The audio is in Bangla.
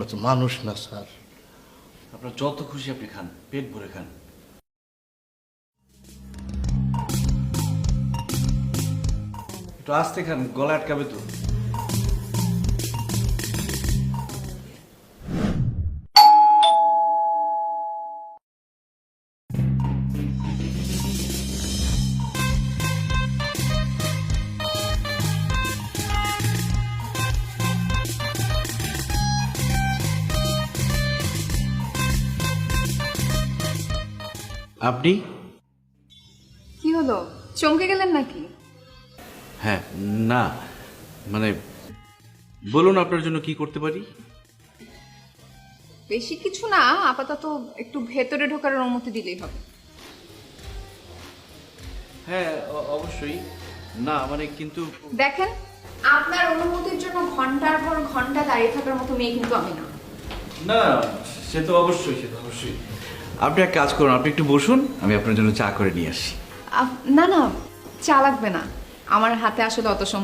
আমরা তো মানুষ না স্যার। আপনার যত খুশি আপনি খান, পেট ভরে খান। একটু আস্তে খান, গলা আটকাবে তো। আপনি? কি হলো, চমকে গেলেন নাকি? হ্যাঁ, না মানে বলুন আপনার জন্য কি করতে পারি। বেশি কিছু না, আপাতত একটু ভেতরে ঢোকার অনুমতি দিলেই হবে। হ্যাঁ অবশ্যই। না মানে কিন্তু দেখেন, আপনার অনুমতির জন্য ঘন্টার পর ঘন্টা দাঁড়িয়ে থাকার মতো মেয়ে কিন্তু আমি না। না, সে তো অবশ্যই, সে তো অবশ্যই। আপনি এক কাজ করুন, আপনি একটু বসুন, আমি আপনার জন্য চা করে নিয়ে আসি। না না, চা লাগবে না, আমার হাতে আসলে অত সময়